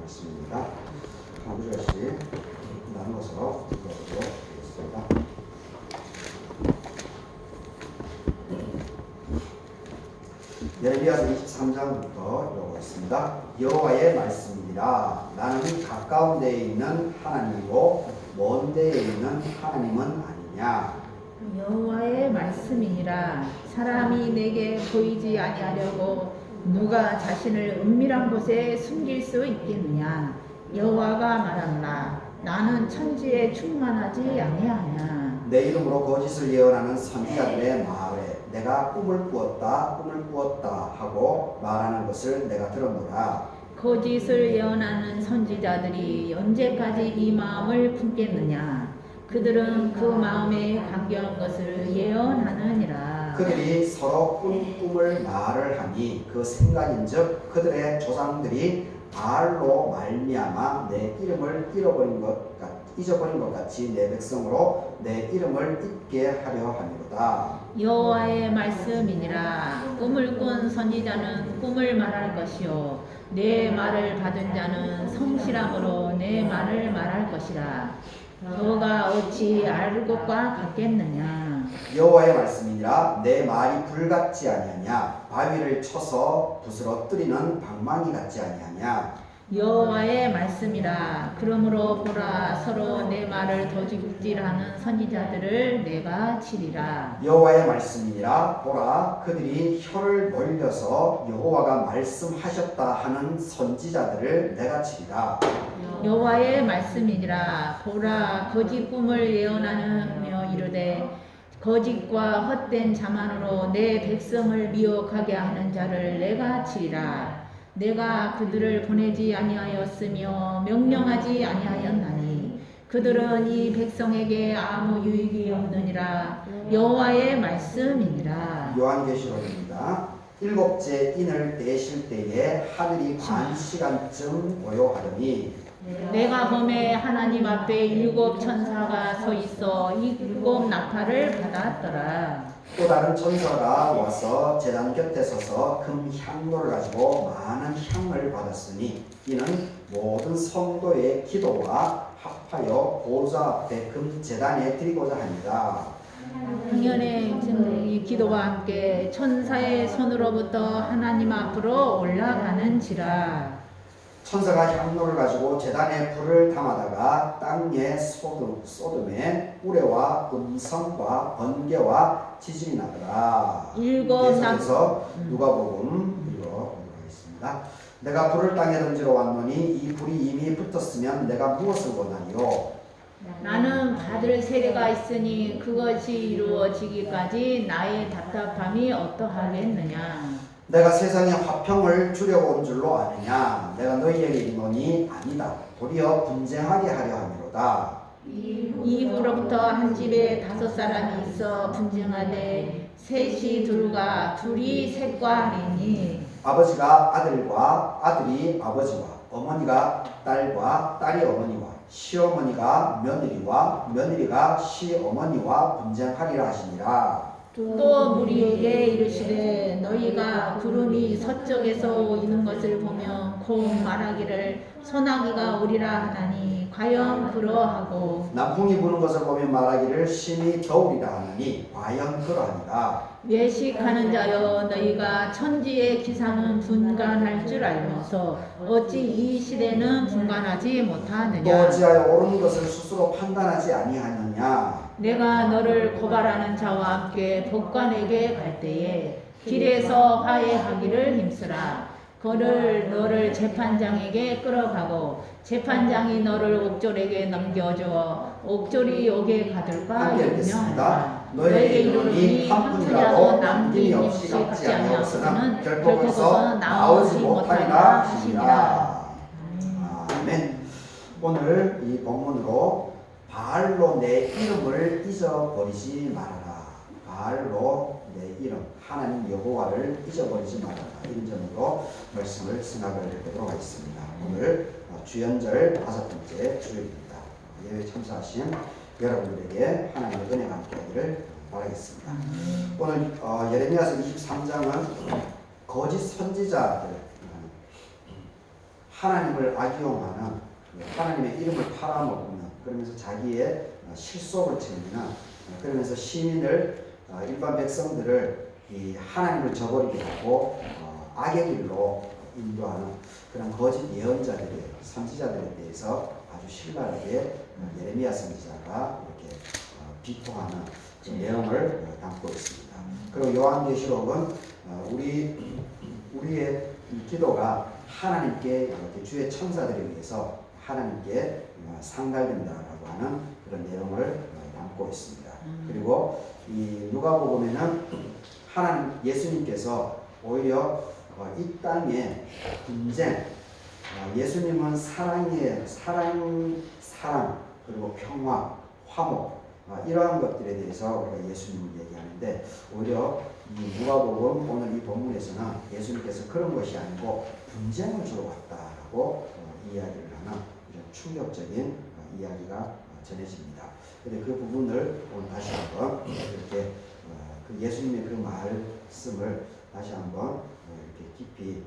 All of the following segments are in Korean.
말씀입니다. 한 구절씩 나누어서 읽어보도록 하겠습니다. 예레미야서 23장부터 읽어보겠습니다. 여호와의 말씀이니라. 나는 가까운 데에 있는 하나님이고 먼 데에 있는 하나님은 아니냐. 여호와의 말씀이니라. 사람이 내게 보이지 아니하려고 누가 자신을 은밀한 곳에 숨길 수 있겠느냐. 여호와가 말하노라. 나는 천지에 충만하지 아니하냐. 내 이름으로 거짓을 예언하는 선지자들의 마을에 내가 꿈을 꾸었다 하고 말하는 것을 내가 들었노라. 거짓을 예언하는 선지자들이 언제까지 이 마음을 품겠느냐. 그들은 그 마음에 간교한 것을 예언하느니라. 그들이 서로 꿈을 말을 하니 그 생각인즉 그들의 조상들이 바알로 말미암아 내 이름을 잊어버린 것 같이 내 백성으로 내 이름을 잊게 하려 하니로다. 여호와의 말씀이니라. 꿈을 꾼 선지자는 꿈을 말할 것이요 내 말을 받은 자는 성실함으로 내 말을 말할 것이라. 너가 어찌 알 것과 같겠느냐. 여호와의 말씀이니라. 내 말이 불같지 아니하냐. 바위를 쳐서 부스러뜨리는 방망이 같지 아니하냐. 여호와의 말씀이라. 그러므로 보라, 서로 내 말을 도둑질하는 선지자들을 내가 치리라. 여호와의 말씀이니라. 보라, 그들이 혀를 놀려서 여호와가 말씀하셨다 하는 선지자들을 내가 치리라. 여호와의 말씀이니라. 보라, 거짓 꿈을 예언하며 이르되 거짓과 헛된 자만으로 내 백성을 미혹하게 하는 자를 내가 치리라. 내가 그들을 보내지 아니하였으며 명령하지 아니하였나니 그들은 이 백성에게 아무 유익이 없느니라. 여호와의 말씀이니라. 요한계시록입니다. 일곱째 인을 떼실 때에 하늘이 반 시간쯤 고요하더니 내가 범에 하나님 앞에 7 천사가 서 있어 7 나팔을 받았더라. 또 다른 천사가 와서 제단 곁에 서서 금 향로를 가지고 많은 향을 받았으니 이는 모든 성도의 기도와 합하여 보좌 앞에 금 제단에 드리고자 합니다. 흥연의 이 기도와 함께 천사의 손으로부터 하나님 앞으로 올라가는지라. 천사가 향로를 가지고 제단에 불을 담아다가 땅에 쏟음에 우레와 음성과 번개와 지진이 나더라. 계속해서 누가복음 읽어보도록 하겠습니다. 내가 불을 땅에 던지러 왔노니 이 불이 이미 붙었으면 내가 무엇을 원하니요. 나는 받을 세례가 있으니 그것이 이루어지기까지 나의 답답함이 어떠하겠느냐. 내가 세상에 화평을 주려고 온 줄로 아느냐. 내가 너희에게 이르노니 아니다. 도리어 분쟁하게 하려 함이로다. 이후로부터 한 집에 5 사람이 있어 분쟁하되 셋이 둘과 둘이 셋과 하리니 아버지가 아들과 아들이 아버지와 어머니가 딸과 딸이 어머니와 시어머니가 며느리와 며느리가 시어머니와 분쟁하리라 하시니라. 또 무리에게 이르시되 너희가 구름이 서쪽에서 오는 것을 보면 곧 말하기를 소나기가 오리라 하나니 과연 그러하고 남풍이 부는 것을 보면 말하기를 심히 더우리라 하나니 과연 그러하니라. 외식하는 자여 너희가 천지의 기상은 분간할 줄 알면서 어찌 이 시대는 분간하지 또 못하느냐. 어찌하여 옳은 것을 스스로 판단하지 아니하느냐. 내가 너를 고발하는 자와 함께 법관에게 갈 때에 길에서 화해하기를 힘쓰라. 그를 너를 재판장에게 끌어가고 재판장이 너를 옥졸에게 넘겨주어 옥졸이 옥에 가둘까 유명하다. 너에게 이르노니 한 분이라도 남김이 없이 갚지 아니하였으나 결코 거기서 나오지 못하리라 하시니라. 아멘. 오늘 이 본문으로 바알로 내 이름을 잊어버리지 말아라. 바알로 내 이름 하나님 여호와를 잊어버리지 말아라. 이런 점으로 말씀을 생각을 해보도록 하겠습니다. 오늘 주연절 5번째 주일입니다. 예배 참석하신 여러분들에게 하나님의 은혜가 함께하기를 바라겠습니다. 오늘 예레미야서 23장은 거짓 선지자들 하나님을 악용하는, 하나님의 이름을 팔아먹는, 그러면서 자기의 실속을 챙기는, 그러면서 시민을, 일반 백성들을 이 하나님을 저버리게 하고 악의 길로 인도하는 그런 거짓 예언자들의, 선지자들에 대해서 아주 신랄하게 예레미야 선지자가 이렇게 비토하는 그 내용을 담고 있습니다. 그리고 요한계시록은 우리의 기도가 하나님께 이렇게 주의 천사들에 의해서 하나님께 상달된다라고 하는 그런 내용을 담고 있습니다. 그리고 이 누가복음에는 하나님 예수님께서 오히려 이 땅의 분쟁, 예수님은 사랑, 그리고 평화, 화목, 이러한 것들에 대해서 우리가 예수님을 얘기하는데, 오히려 이 누가복음 오늘 이 본문에서는 예수님께서 그런 것이 아니고 분쟁을 주러 왔다라고 이야기를 하는 이런 충격적인 이야기가 전해집니다. 그런데 그 부분을 오늘 다시 한번 이렇게 그 예수님의 그 말씀을 다시 한번 이렇게 깊이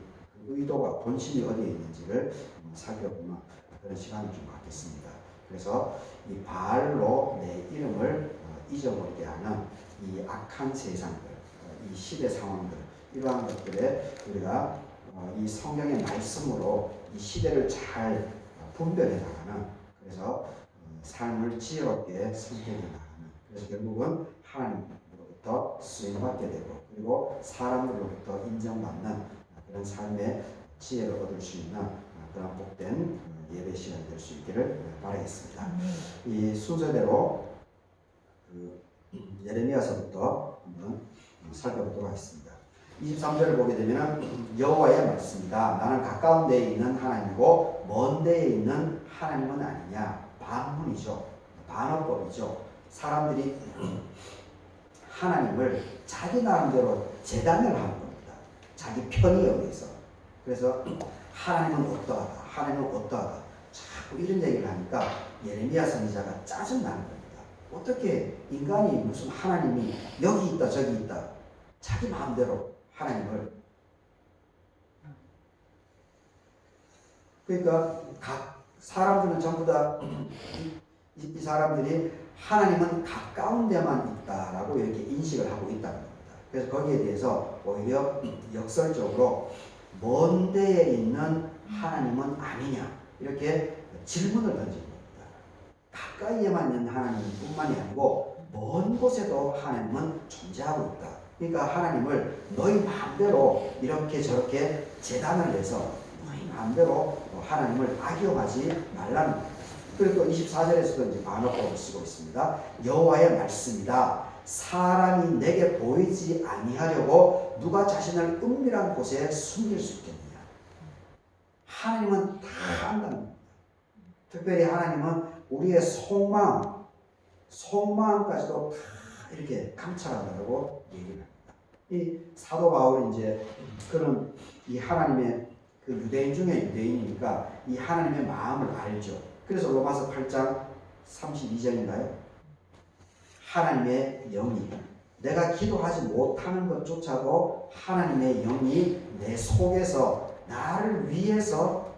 그 의도가 본심이 어디에 있는지를 살펴보는 그런 시간을 좀 갖겠습니다. 그래서 이 바알로 내 이름을 잊어버리게 하는 이 악한 세상들, 이 시대 상황들, 이러한 것들에 우리가 이 성경의 말씀으로 이 시대를 잘 분별해 나가는, 그래서 삶을 지혜롭게 선택해 나가는, 그래서 결국은 하나님으로부터 쓰임받게 되고, 그리고 사람들로부터 인정받는 그런 삶의 지혜를 얻을 수 있는 그런 복된 예배 시간이 될 수 있기를 바라겠습니다. 이 순서대로 그 예레미야서부터 한번 살펴보도록 하겠습니다. 23절을 보게 되면 여호와의 말씀이다. 나는 가까운 데에 있는 하나님이고 먼 데에 있는 하나님은 아니냐. 반문이죠. 반어법이죠. 사람들이 하나님을 자기 나름대로 재단을 하는 겁니다. 자기 편의에 의해서. 그래서 하나님은 어떠하다. 하나님은 어떠하다. 자꾸 이런 얘기를 하니까 예레미야 선지자가 짜증나는 겁니다. 어떻게 인간이 무슨 하나님이 여기 있다 저기 있다. 자기 마음대로 하나님을. 그러니까 각 사람들은 전부 다 이 사람들이 하나님은 가까운 데만 있다라고 이렇게 인식을 하고 있다는 겁니다. 그래서 거기에 대해서 오히려 역설적으로 먼 데에 있는 하나님은 아니냐 이렇게 질문을 던진 겁니다. 가까이에만 있는 하나님뿐만이 아니고 먼 곳에도 하나님은 존재하고 있다. 그러니까 하나님을 너희 마음대로 이렇게 저렇게 재단을 해서 너희 마음대로 하나님을 악용하지 말라는 겁니다. 그리고 24절에서도 이제 반어법을 쓰고 있습니다. 여호와의 말씀이다. 사람이 내게 보이지 아니하려고 누가 자신을 은밀한 곳에 숨길 수 있겠느냐. 하나님은 다 안다는 겁니다. 특별히 하나님은 우리의 속마음까지도 다 이렇게 감찰한다고 얘기를 합니다. 이 사도 바울이 이제 그런 이 하나님의 그 유대인 중에 유대인이니까 이 하나님의 마음을 알죠. 그래서 로마서 8장 32절인가요? 하나님의 영이 내가 기도하지 못하는 것조차도 하나님의 영이 내 속에서 나를 위해서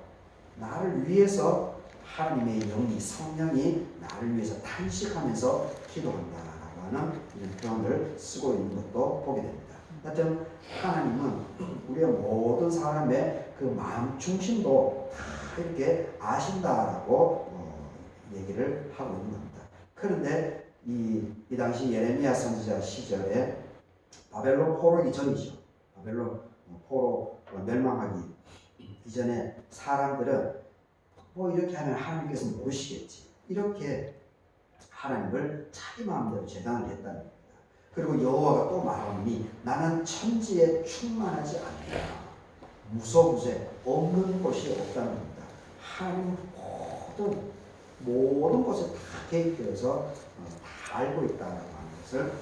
하나님의 영이 성령이 나를 위해서 탄식하면서 기도한다라고 하는 이런 표현을 쓰고 있는 것도 보게 됩니다. 하여튼 하나님은 우리의 모든 사람의 그 마음 중심도 다 이렇게 아신다라고 얘기를 하고 있는 겁니다. 그런데 이 당시 예레미야 선지자 시절에 바벨론 포로기 전이죠. 바벨론 포로 멸망하기 이전에 사람들은 뭐 이렇게 하면 하나님께서 모르시겠지. 이렇게 하나님을 자기 마음대로 재단을 했다는 겁니다. 그리고 여호와가 또 말하니 나는 천지에 충만하지 않는다. 무소부재 없는 곳이 없다는 겁니다. 하나님은 모든 곳에 다 개입되어서 다 알고 있다라고 하는 것을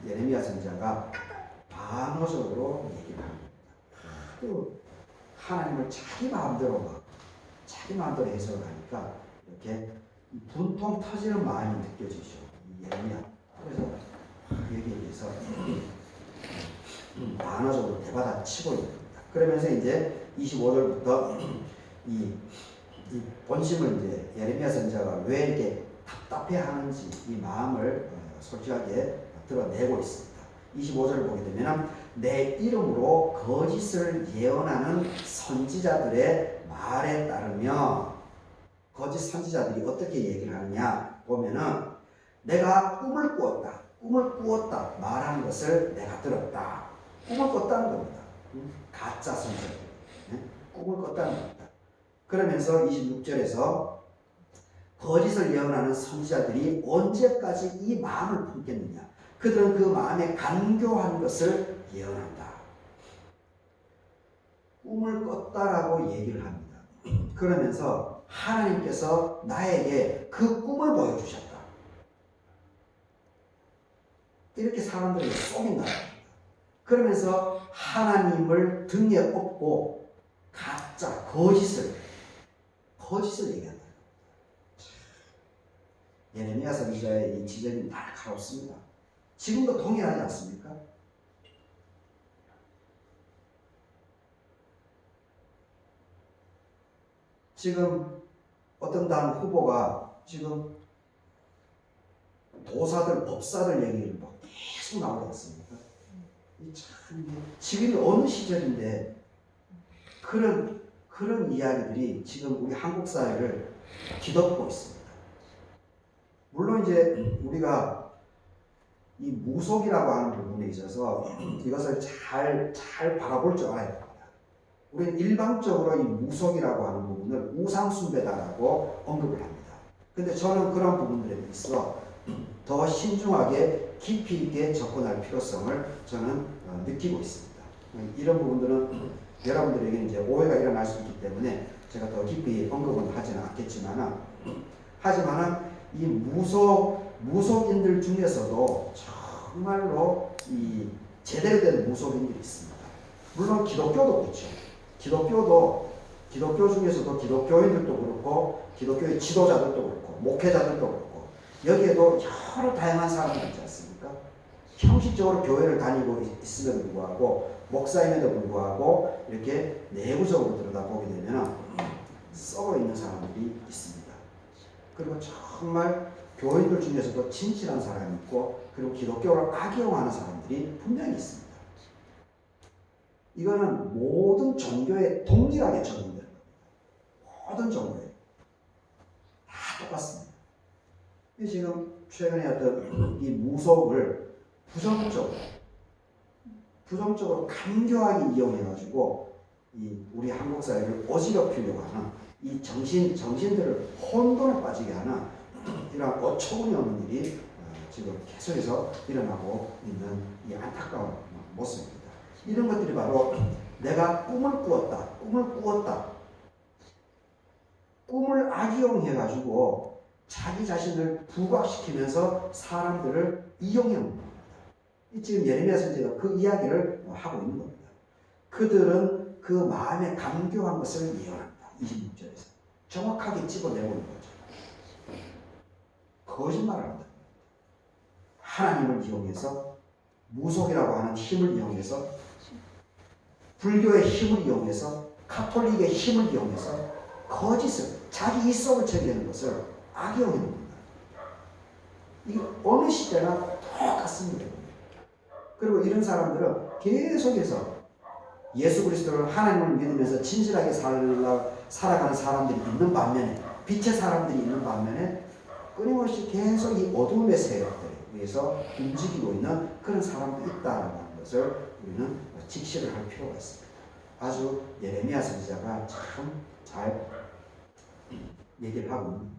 예레미야 선지자가 반어적으로 얘기를 합니다. 또 하나님을 자기 마음대로 해석을 하니까 이렇게 분통 터지는 마음이 느껴지죠. 예레미야. 그래서 여기에 대해서 반어적으로 대받아치고 있는 겁니다. 그러면서 이제 25절부터 이 본심을 이제 예레미야 선지자가 왜 이렇게 답답해하는지 이 마음을 솔직하게 드러내고 있습니다. 25절을 보게 되면 내 이름으로 거짓을 예언하는 선지자들의 말에 따르며 거짓 선지자들이 어떻게 얘기를 하느냐 보면은 내가 꿈을 꾸었다 말하는 것을 내가 들었다. 꿈을 꿨다는 겁니다. 가짜 선지자들 꿈을 꿨다는 겁니다. 그러면서 26절에서 거짓을 예언하는 선지자들이 언제까지 이 마음을 품겠느냐. 그들은 그 마음에 간교한 것을 예언한다. 꿈을 꿨다라고 얘기를 합니다. 그러면서 하나님께서 나에게 그 꿈을 보여주셨다. 이렇게 사람들이 속인다. 그러면서 하나님을 등에 업고 가짜 거짓을 얘기한다. 예레미야 선지자의 이 지적이 날카롭습니다. 지금도 동일하지 않습니까? 지금 어떤 당 후보가 지금 도사들, 법사들 얘기를 막 계속 나오지 않습니까? 지금이 어느 시절인데 그런 이야기들이 지금 우리 한국 사회를 뒤덮고 있습니다. 물론 이제 우리가 이 무속이라고 하는 부분에 있어서 이것을 잘 바라볼 줄 알아야 됩니다. 우리는 일반적으로 이 무속이라고 하는 부분을 우상숭배다라고 언급을 합니다. 근데 저는 그런 부분들에 있어 더 신중하게 깊이 있게 접근할 필요성을 저는 느끼고 있습니다. 이런 부분들은 여러분들에게 이제 오해가 일어날 수 있기 때문에 제가 더 깊이 언급은 하지는 않겠지만 하지만은 이 무속인들 중에서도 정말로 이 제대로 된 무속인들이 있습니다. 물론 기독교도 그렇죠. 기독교 중에서도 기독교인들도 그렇고 기독교의 지도자들도 그렇고 목회자들도 그렇고 여기에도 여러 다양한 사람들이 있지 않습니까? 형식적으로 교회를 다니고 있음에도 불구하고 목사임에도 불구하고 이렇게 내부적으로 들여다보게 되면 썩어 있는 사람들이 있습니다. 그리고 정말 교인들 중에서도 진실한 사람이 있고 그리고 기독교를 악용하는 사람들이 분명히 있습니다. 이거는 모든 종교에 동일하게 적용되는 겁니다. 모든 종교에 다 똑같습니다. 지금 최근에 어떤 이 무속을 부정적으로 간교하게 이용해가지고 이 우리 한국 사회를 어지럽히려고 하는 이 정신들을 혼돈에 빠지게 하는 이런 어처구니 없는 일이 지금 계속해서 일어나고 있는 이 안타까운 모습입니다. 이런 것들이 바로 내가 꿈을 꾸었다. 꿈을 악용해가지고 자기 자신을 부각시키면서 사람들을 이용해 옵니다. 지금 예레미야 선지자가 그 이야기를 하고 있는 겁니다. 그들은 그 마음에 감교한 것을 예언합니다. 26절에서 정확하게 집어내고 있는 거죠. 거짓말을 합니다. 하나님을 이용해서 무속이라고 하는 힘을 이용해서 불교의 힘을 이용해서 카톨릭의 힘을 이용해서 거짓을 자기 입속을 채우는 것을 악용해 옵니다. 이게 어느 시대나 똑같습니다. 그리고 이런 사람들은 계속해서 예수 그리스도를 하나님을 믿으면서 진실하게 살아가는 사람들이 있는 반면에 빛의 사람들이 있는 반면에 끊임없이 계속 이 어둠의 세력들에 의해서 움직이고 있는 그런 사람도 있다는 것을 우리는 직시를 할 필요가 있습니다. 아주 예레미야 선지자가 참 잘 얘기를 하고 있습니다.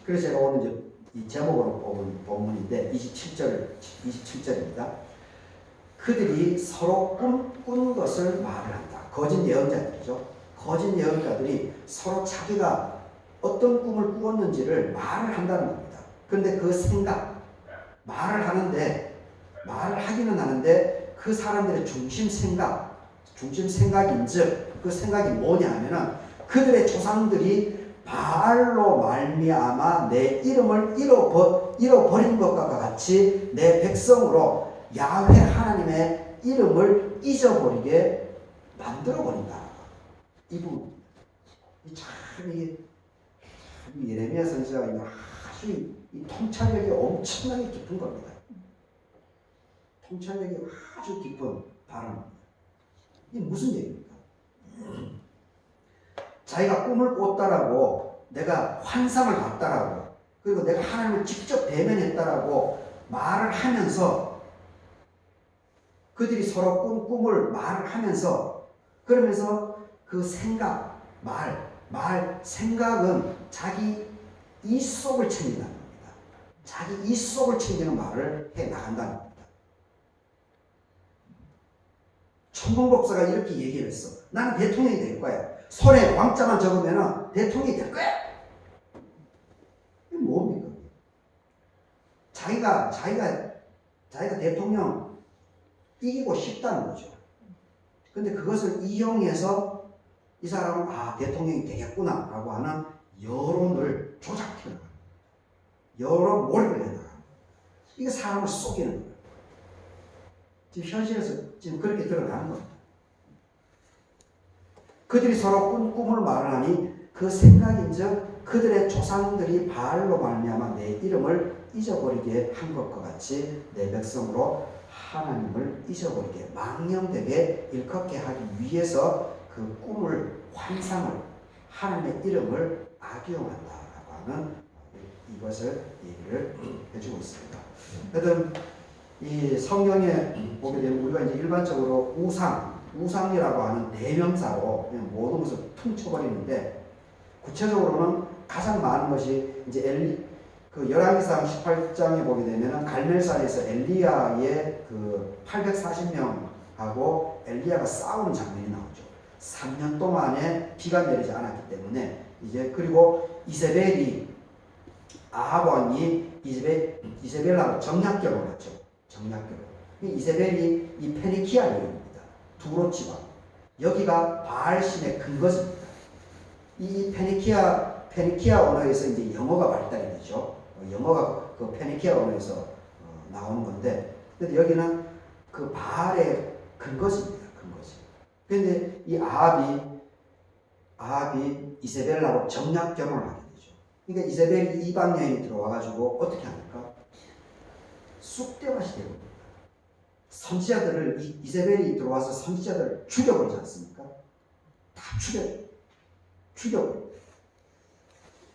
그래서 제가 오늘 이제 이 제목으로 뽑은 본문인데 27절입니다. 그들이 서로 꿈꾼 것을 말을 한다. 거짓 예언자들이죠. 거짓 예언자들이 서로 자기가 어떤 꿈을 꾸었는지를 말을 한다는 겁니다. 그런데 그 생각, 말을 하기는 하는데 그 사람들의 중심 생각인즉 그 생각이 뭐냐 하면은 그들의 조상들이 바알로 말미암아 내 이름을 잃어버린 것과 같이 내 백성으로 야훼 하나님의 이름을 잊어버리게 만들어버린다. 이 부분. 이게 예레미야 선지자가 아주 이 통찰력이 엄청나게 깊은 겁니다. 통찰력이 아주 깊은 발언입니다. 이게 무슨 얘기입니까? 자기가 꿈을 꿨다라고, 내가 환상을 봤다라고, 그리고 내가 하나님을 직접 대면했다라고 말을 하면서, 그들이 서로 꿈을 말을 하면서, 그러면서 그 생각, 생각은 자기 이 속을 챙긴다는 겁니다. 자기 이 속을 챙기는 말을 해 나간다는 겁니다. 천공법사가 이렇게 얘기를 했어. 나는 대통령이 될 거야. 손에 왕자만 적으면 대통령이 될 거야. 이게 뭡니까? 자기가 대통령 이기고 싶다는 거죠. 근데 그것을 이용해서 이 사람은 대통령이 되겠구나 라고 하는 여론을 조작해 나가는 거예요. 여론 몰입을 해 나가는 거예요. 이게 사람을 속이는 거예요. 지금 현실에서 지금 그렇게 드러나는 겁니다. 그들이 서로 꿈을 말하니 그 생각인즉 그들의 조상들이 바알로 말미암아 내 이름을 잊어버리게 한 것과 같이 내 백성으로 하나님을 잊어버리게 망령되게 일컫게 하기 위해서 그 꿈을 환상을 하나님의 이름을 악용한다라고 하는 이것을 얘기를 해주고 있습니다. 하여튼 이 성경에 보게 되면 우리가 이제 일반적으로 우상이라고 하는 대명사로 그냥 모든 것을 퉁쳐버리는데, 구체적으로는 가장 많은 것이 이제 그 열왕기상 18장에 보게 되면 갈멜산에서 엘리야의 그 840명하고 엘리야가 싸우는 장면이 나오죠. 3년 동안에 비가 내리지 않았기 때문에 이제, 그리고 이세벨이 아합 왕이 이세벨하고 정략결혼을 했죠. 정략결혼. 이세벨이 이 페니키아 여인입니다. 두로 지방. 여기가 바알신의 근거지입니다. 이 페니키아 언어에서 이제 영어가 발달이 되죠. 영어가 그 페니키아 언어에서 나오는 건데, 근데 여기는 그 바알의 근거지입니다. 근거지. 근데 이 아합이 이세벨하고 정략 결혼을 하게 되죠. 그러니까 이세벨이 이방 여인이 들어와가지고 어떻게 합니까? 쑥대밭이 되고 선지자들을, 이세벨이 들어와서 선지자들을 죽여버리지 않습니까? 다 죽여버려요.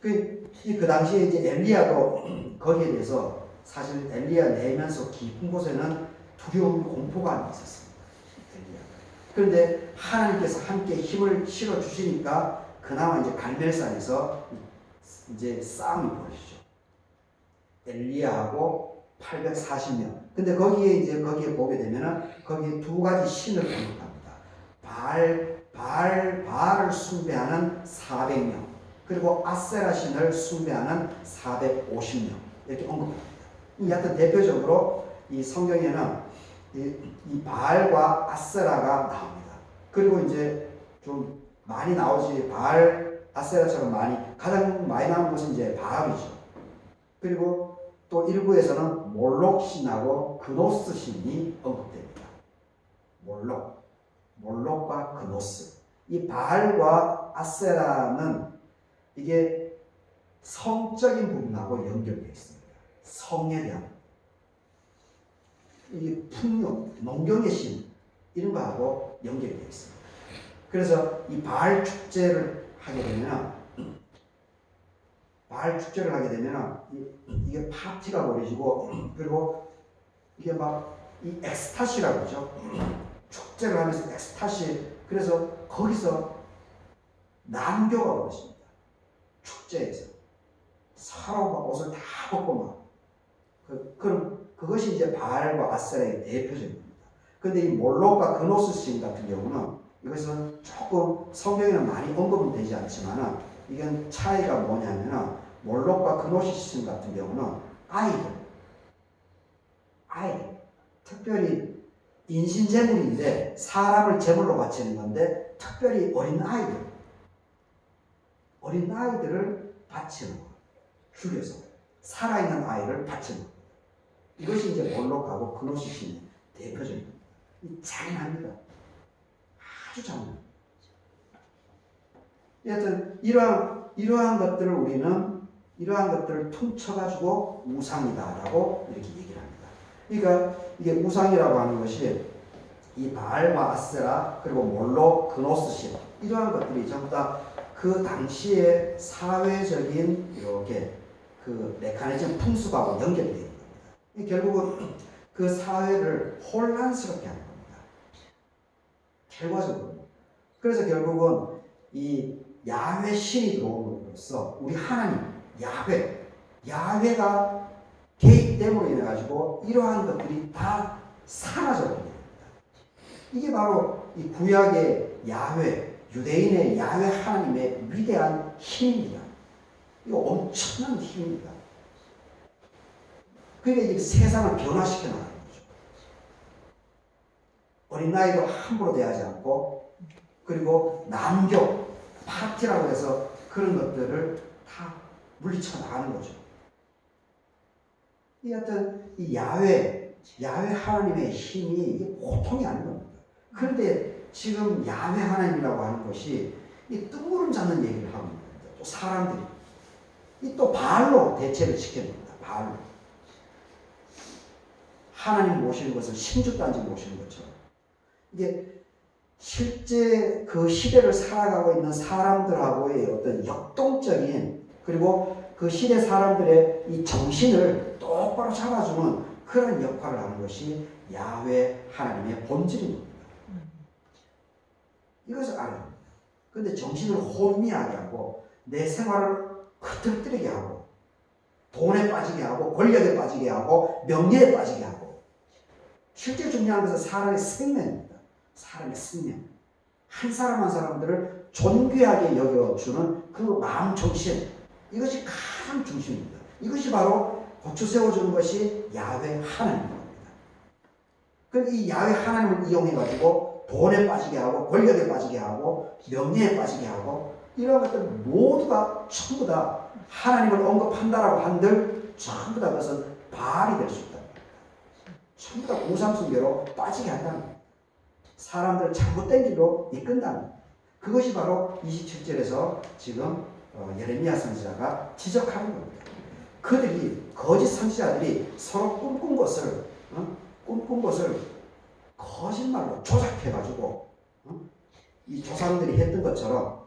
그 당시에 이제 엘리야도 거기에 대해서 사실 엘리야 내면서 깊은 곳에는 두려움, 공포가 있었습니다. 엘리야. 그런데 하나님께서 함께 힘을 실어 주시니까 그나마 이제 갈멜산에서 이제 싸움이 벌어지죠. 엘리야하고 840명. 근데 거기에 보게 되면은 거기에 두 가지 신을 언급합니다. 바알을 숭배하는 400명. 그리고 아세라 신을 숭배하는 450명. 이렇게 언급합니다. 여하튼 대표적으로 이 성경에는 이 바알과 아세라가 나옵니다. 그리고 이제 좀 많이 나오지, 바알, 아세라처럼 가장 많이 나오는 것은 이제 바알이죠. 그리고 또 일부에서는 몰록 신하고 그노스 신이 언급됩니다. 몰록과 그노스. 이 바알과 아세라는 이게 성적인 부분하고 연결되어 있습니다. 성에 대한, 이게 풍요, 농경의 신, 이런 거하고 연결되어 있습니다. 그래서 이 바알 축제를 하게 되면, 이게 파티가 벌어지고, 그리고 이게 막 이 엑스타시라고 그러죠. 축제를 하면서 엑스타시. 그래서 거기서 난교가 벌어집니다. 축제에서 서로 막 옷을 다 벗고 그럼 그것이 이제 바알과 아세라의 대표적입니다. 그런데 이 몰록과 그노스 신 같은 경우는, 이것은 조금 성경에는 많이 언급은 되지 않지만 이건 차이가 뭐냐면은, 몰록과 그노스 신 같은 경우는 아이들, 특별히 인신제물인데 사람을 제물로 바치는 건데, 특별히 어린 아이들을 바치는 거예요. 죽여서 살아있는 아이를 바치는 거예요. 이것이 이제 몰록하고 그노스 신의 대표적입니다. 잔인합니다. 아주 잔인합니다. 여하튼 이러한 것들을 우리는 이러한 것들을 퉁쳐가지고 우상이다라고 이렇게 얘기를 합니다. 그러니까 이게 우상이라고 하는 것이 이 바알과 아세라 그리고 몰록, 그노스신 이러한 것들이 전부 다 그 당시의 사회적인 이렇게 그 메커니즘 풍습하고 연결되어 있는 겁니다. 결국은 그 사회를 혼란스럽게 하는 겁니다. 결과적으로. 그래서 결국은 이 야훼 신이 들어옴으로써 우리 하나님 야훼가 개입됨으로 인해 가지고 이러한 것들이 다 사라져 버립니다. 이게 바로 이 구약의 야훼, 유대인의 야훼 하나님의 위대한 힘입니다. 이거 엄청난 힘입니다. 그러니까 이 세상을 변화시켜 나가는 거죠. 어린 나이도 함부로 대하지 않고, 그리고 남교, 파티라고 해서 그런 것들을 다 물리쳐 나가는 거죠. 이 어떤 이 야훼 하나님의 힘이 이게 보통이 아닌 겁니다. 그런데 지금 야훼 하나님이라고 하는 것이 이 뜬구름 잡는 얘기를 하고 있는 겁니다. 또 사람들이 이 또 바알로 대체를 시켜줍니다. 바알로. 하나님 모시는 것을 신주단지 모시는 것처럼. 이게 실제 그 시대를 살아가고 있는 사람들하고의 어떤 역동적인, 그리고 그 시대 사람들의 이 정신을 똑바로 잡아주는 그런 역할을 하는 것이 야훼 하나님의 본질입니다. 이것을 알아야 합니다. 그런데 정신을 혼미하게 하고 내 생활을 흐트러뜨리게 하고 돈에 빠지게 하고 권력에 빠지게 하고 명예에 빠지게 하고, 실제 중요한 것은 사람의 생명입니다. 사람의 생명. 한 사람 한 사람들을 존귀하게 여겨주는 그 마음 정신, 이것이 가장 중심입니다. 이것이 바로 고쳐 세워주는 것이 야훼 하나님입니다. 그런데 이 야훼 하나님을 이용해가지고 돈에 빠지게 하고 권력에 빠지게 하고 명예에 빠지게 하고 이런 것들 모두가 전부 다 하나님을 언급한다라고 한들 전부 다 그것은 바알이 될 수 있다. 전부 다 우상숭배로 빠지게 한다는 겁니다. 사람들을 잘못된 길로 이끈다는 겁니다. 그것이 바로 27절에서 지금 예레미야 선지자가 지적하는 겁니다. 그들이 거짓 선지자들이 서로 꿈꾼 것을 거짓말로 조작해가지고 이 조상들이 했던 것처럼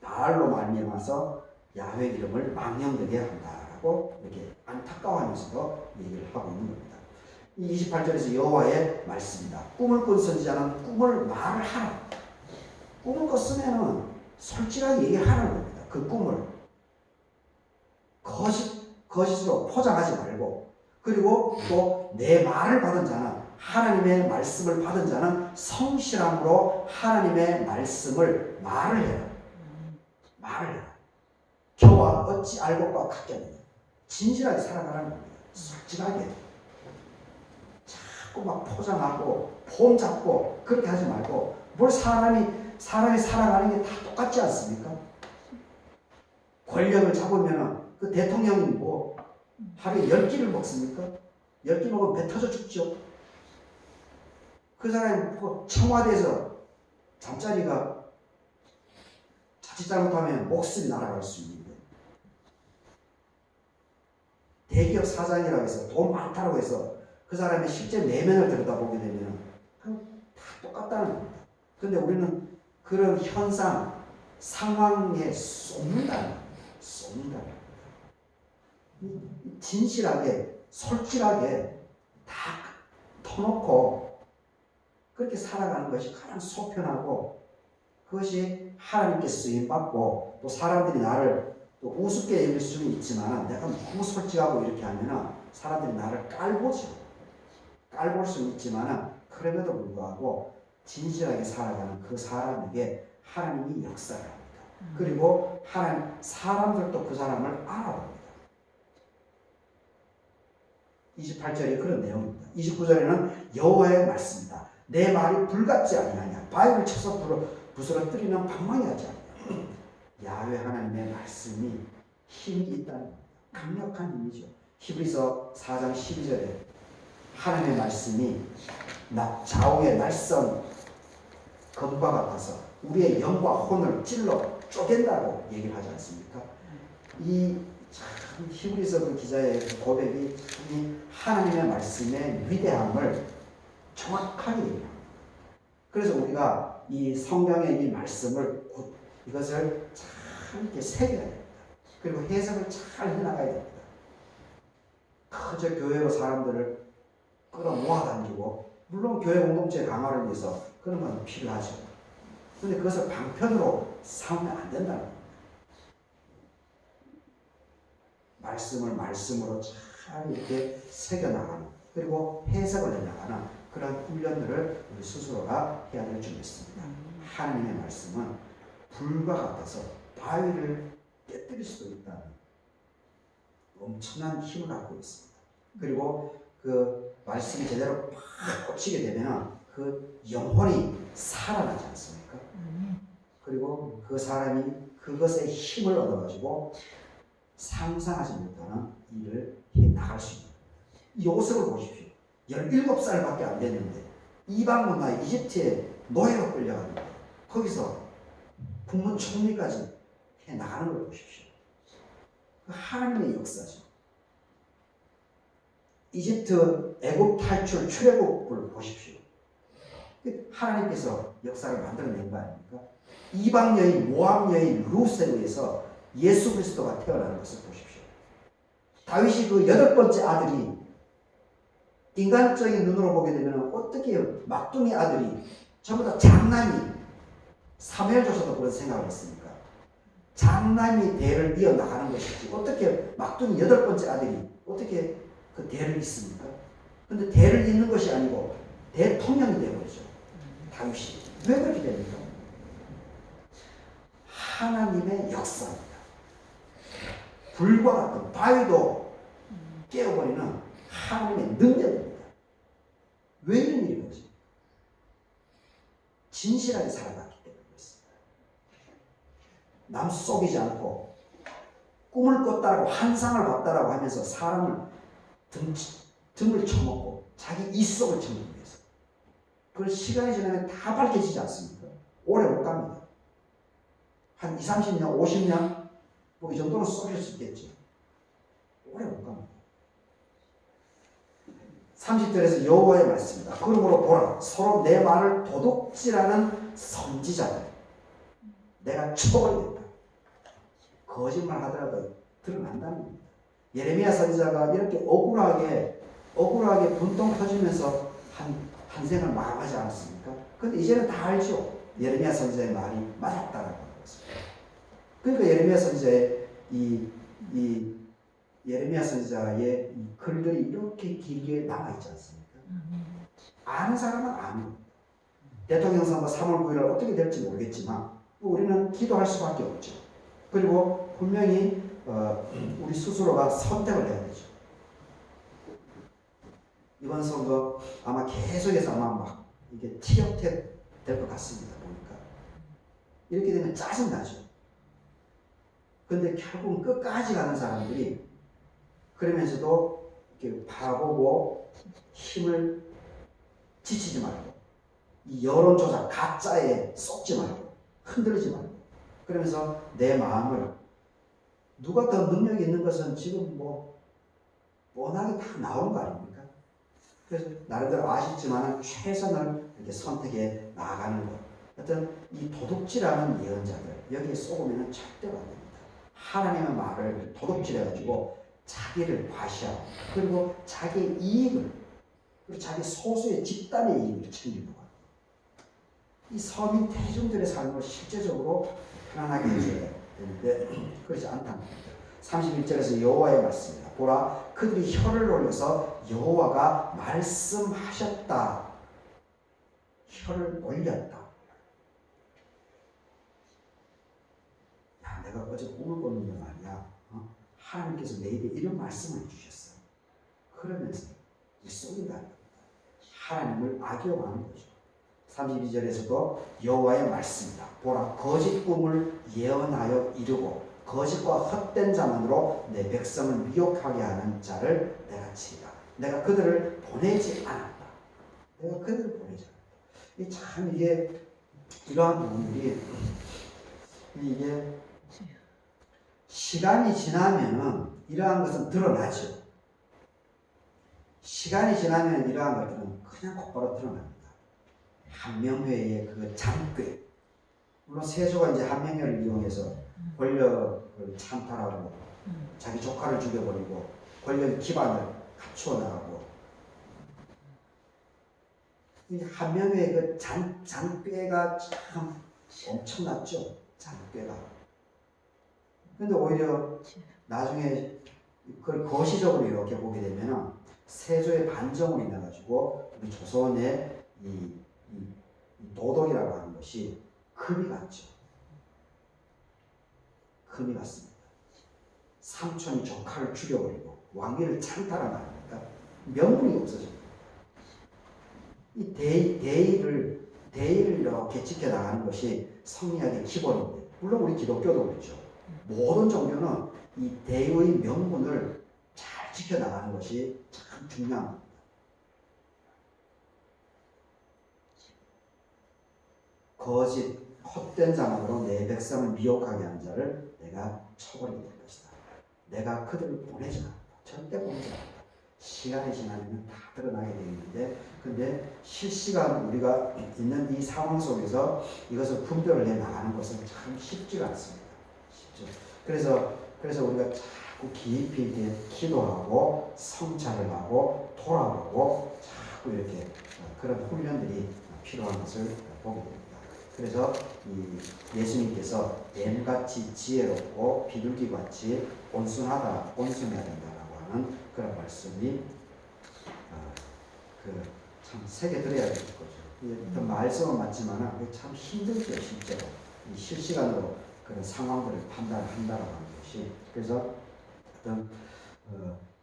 바알로 말미암아서 야훼 이름을 망령되게 한다라고 이렇게 안타까워하면서도 얘기를 하고 있는 겁니다. 이 28절에서 여호와의 말씀이다. 꿈을 꾼 선지자는 꿈을 말을 하라. 꿈을 꿨으면은 솔직하게 얘기를 하라는 겁니다. 그 꿈을 거짓으로 포장하지 말고, 그리고 또 내 말을 받은 자는, 하나님의 말씀을 받은 자는 성실함으로 하나님의 말씀을 말을 해라. 말을 해라. 저와 어찌 알고과 같겠느냐. 진실하게 살아가라는 겁니다. 솔직하게. 자꾸 막 포장하고 폼 잡고 그렇게 하지 말고, 뭘 사람이 살아가는 게 다 똑같지 않습니까? 권력을 잡으면 그 대통령이 뭐 하루에 10끼를 먹습니까? 10끼 먹으면 배 터져 죽죠. 그 사람이 청와대에서 잠자리가 자칫 잘못하면 목숨이 날아갈 수 있는데, 대기업 사장이라고 해서 돈 많다고 해서 그 사람의 실제 내면을 들여다보게 되면 다 똑같다는 겁니다. 그런데 우리는 그런 현상, 상황에 쏟는다는 겁니다. 진실하게, 솔직하게 다 터놓고 그렇게 살아가는 것이 가장 속편하고, 그것이 하나님께 쓰임받고, 또 사람들이 나를 또 우습게 여길 수는 있지만, 내가 너무 솔직하고 이렇게 하면 사람들이 나를 깔볼 수는 있지만, 그럼에도 불구하고 진실하게 살아가는 그 사람에게 하나님이 역사를 합니다. 그리고 사람들도 그 사람을 알아봅니다. 28절이 그런 내용입니다. 29절에는 여호와의 말씀이다. 내 말이 불같지 아니하냐. 바위를 쳐서 부스러뜨리는 방망이 같지 않냐. 야훼 하나님의 말씀이 힘이 있다는 겁니다. 강력한 힘이죠. 히브리서 4장 12절에 하나님의 말씀이 자옥의 날선 검과 같아서 우리의 영과 혼을 찔러 쪼갠다고 얘기를 하지 않습니까? 이 참 히브리서 그 기자의 그 고백이 이 하나님의 말씀의 위대함을 정확하게 얘기합니다. 그래서 우리가 이 성경의 이 말씀을 이것을 참 이렇게 새겨야 됩니다. 그리고 해석을 잘 해나가야 됩니다. 그저 교회로 사람들을 끌어모아 다니고, 물론 교회 공동체 강화를 위해서 그런 건 필요하죠. 그런데 그것을 방편으로 삼으면 안 된다는 겁니다. 말씀을 말씀으로 잘 이렇게 새겨나가는, 그리고 해석을 해나가는 그런 훈련들을 우리 스스로가 해야 될 줄 믿습니다. 하나님의 말씀은 불과 같아서 바위를 깨뜨릴 수도 있다는 엄청난 힘을 갖고 있습니다. 그리고 그 말씀이 제대로 팍 꽂히게 되면 그 영혼이 살아나지 않습니까? 그리고 그 사람이 그것에 힘을 얻어가지고 상상하지 못하는 일을 해 나갈 수 있는 이 요셉을 보십시오. 17살밖에 안 됐는데 이방 문화에 이집트에 노예로 끌려갑니다. 거기서 국문 총리까지 해 나가는 걸 보십시오. 그 하나님의 역사죠. 이집트 애굽 탈출 출애굽을 보십시오. 하나님께서 역사를 만들어낸 거 아닙니까? 이방 여인 모압 여인 룻에 의해서 예수 그리스도가 태어나는 것을 보십시오. 다윗이 그 8번째 아들이 인간적인 눈으로 보게 되면 어떻게 막둥이 아들이 전부 다 장남이, 사무엘조서도 그런 생각을 했습니까? 장남이 대를 이어나가는 것이지 어떻게 막둥이 8번째 아들이 어떻게 그 대를 잇습니까? 근데 대를 잇는 것이 아니고 대통령이 되어버리죠. 다윗이. 왜 그렇게 됩니까? 하나님의 역사입니다. 불과 같은 바위도 깨어버리는 하나님의 능력입니다. 왜 이런 일이 거지? 진실하게 살아갔기 때문에 그렇습니다. 남 속이지 않고 꿈을 꿨다라고 환상을 봤다라고 하면서 사람을 등을 쳐먹고 자기 입속을 쳐먹기 위해서. 그 시간이 지나면 다 밝혀지지 않습니까? 오래 못 갑니다. 한 20, 30년, 50년 뭐 이 정도는 쏘실 수 있겠죠. 오래 못 갑니다. 30절에서 여호와의 말씀이다. 그러므로 보라, 서로 내 말을 도둑질하는 선지자들 내가 처벌했다. 거짓말 하더라도 드러난다는 겁니다. 예레미야 선지자가 이렇게 억울하게 분통 터지면서 한 생을 마감하지 않았습니까? 근데 이제는 다 알죠. 예레미야 선지자의 말이 맞았다라고 하는 것입니다. 그러니까 예레미야 선지자의 예레미야 선지자의 이 글들이 이렇게 길게 남아있지 않습니까? 아는 사람은 아는 대통령 선거 3월 9일 어떻게 될지 모르겠지만 우리는 기도할 수밖에 없죠. 그리고 분명히 우리 스스로가 선택을 해야 되죠. 이번 선거 아마 계속해서 아마 막 이게 티격태격 될 것 같습니다. 보니까 이렇게 되면 짜증나죠. 근데 결국 끝까지 가는 사람들이 그러면서도 이렇게 바라보고 힘을 지치지 말고 이 여론조작 가짜에 쏙지 말고 흔들리지 말고 그러면서 내 마음을 누가 더 능력이 있는 것은 지금 뭐 뻔하게 다 나오는 거 아닙니까? 그래서 나름대로 아쉽지만 최선을 이렇게 선택해 나아가는 것. 어떤 이 도둑질하는 예언자들 여기에 속으면 절대로 안 됩니다. 하나님의 말을 도둑질해가지고 자기를 과시하고 그리고 자기의 이익을 그리고 자기 소수의 집단의 이익을 챙기려고 합니다. 이 서민 대중들의 삶을 실제적으로 편안하게 해줘야 되는데 그렇지 않다는 겁니다. 31절에서 여호와의 말씀입니다. 보라, 그들이 혀를 올려서 여호와가 말씀하셨다. 혀를 올렸다. 야, 내가 어제 꿈을 꿨는데 말이야. 하나님께서 내 입에 이런 말씀을 해주셨어. 그러면서 쏘인다는 겁니다. 하나님을 악용하는 거죠. 32절에서도 여호와의 말씀이다. 보라, 거짓 꿈을 예언하여 이루고 거짓과 헛된 자만으로 내 백성을 미혹하게 하는 자를 내가 치리라. 내가 그들을 보내지 않았다. 내가 그들을 보내지 않았다. 참 이게 이러한 부분들이 이게 시간이 지나면은 이러한 것은 드러나죠. 시간이 지나면 이러한 것들은 그냥 곧바로 드러납니다. 한명회의 그 잔꾀. 물론 세조가 이제 한명회를 이용해서 권력을 찬탈하고 자기 조카를 죽여버리고 권력 기반을 갖추어 나가고 이 한명회의 그 잔꾀가 참 엄청났죠. 잔꾀가. 근데 오히려 나중에 그걸 거시적으로 이렇게 보게 되면은 세조의 반정으로 인해 가지고 우리 조선의 이 도덕이라고 하는 것이 금이 갔죠. 금이 갔습니다. 삼촌이 조카를 죽여버리고 왕위를 찬탈한 말입니까? 명분이 없어집니다. 이 대의를 이렇게 지켜나가는 것이 성리학의 기본인데, 물론 우리 기독교도 그렇죠. 모든 종교는 이 대의의 명분을 잘 지켜나가는 것이 참 중요합니다. 거짓, 헛된 자만으로 내 백성을 미혹하게 한 자를 내가 처벌하게 될 것이다. 내가 그들을 보내지 않았다. 절대 보내지 않았다. 시간이 지나면 다 드러나게 되어 있는데, 근데 실시간 우리가 있는 이 상황 속에서 이것을 분별을 해 나가는 것은 참 쉽지가 않습니다. 쉽죠. 그래서 우리가 자꾸 깊이 이렇게 기도하고 성찰을 하고 돌아보고 자꾸 이렇게 그런 훈련들이 필요한 것을 보게 됩니다. 그래서 이 예수님께서 뱀같이 지혜롭고 비둘기같이 온순해야 된다라고 하는 그런 말씀이 참 새겨 들어야 될 거죠. 어떤 말씀은 맞지만 참 힘들죠, 실제로. 이 실시간으로 그런 상황들을 판단한다라고 하는 것이. 그래서 어떤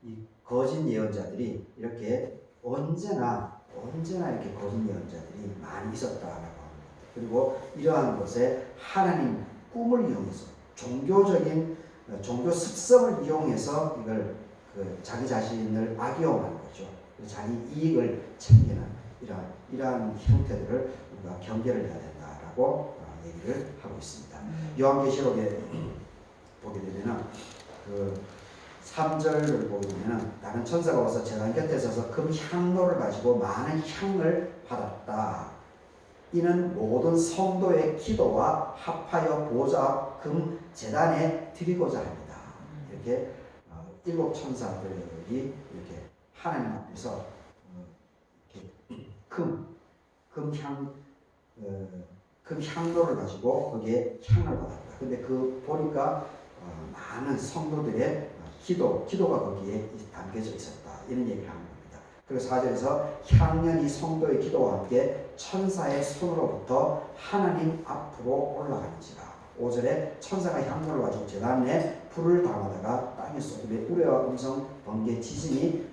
이 거짓 예언자들이 이렇게 언제나 이렇게 거짓 예언자들이 많이 있었다라고 합니다. 그리고 이러한 것에 하나님 꿈을 이용해서 종교 습성을 이용해서 이걸 자기 자신을 악용하는 거죠. 자기 이익을 챙기는 이러한 형태들을 우리가 경계를 해야 된다라고 얘기를 하고 있습니다. 요한계시록에 보게 되면은 그 3절을 보게 되면은 다른 천사가 와서 제단 곁에 서서 금 향로를 가지고 많은 향을 받았다. 이는 모든 성도의 기도와 합하여 보좌 앞 금 제단에 드리고자 합니다. 이렇게 일곱 천사들이 이렇게 하나님 앞에서 이렇게 금 향로를 가지고 거기에 향을 받았다. 근데 그 보니까 많은 성도들의 기도가 거기에 담겨져 있었다. 이런 얘기를 하는 겁니다. 그리고 4절에서 향년이 성도의 기도와 함께 천사의 손으로부터 하나님 앞으로 올라가는지라. 5절에 천사가 향로를 가지고 제단에 불을 담아다가 땅에 쏟으며 우레와 음성, 번개, 지진이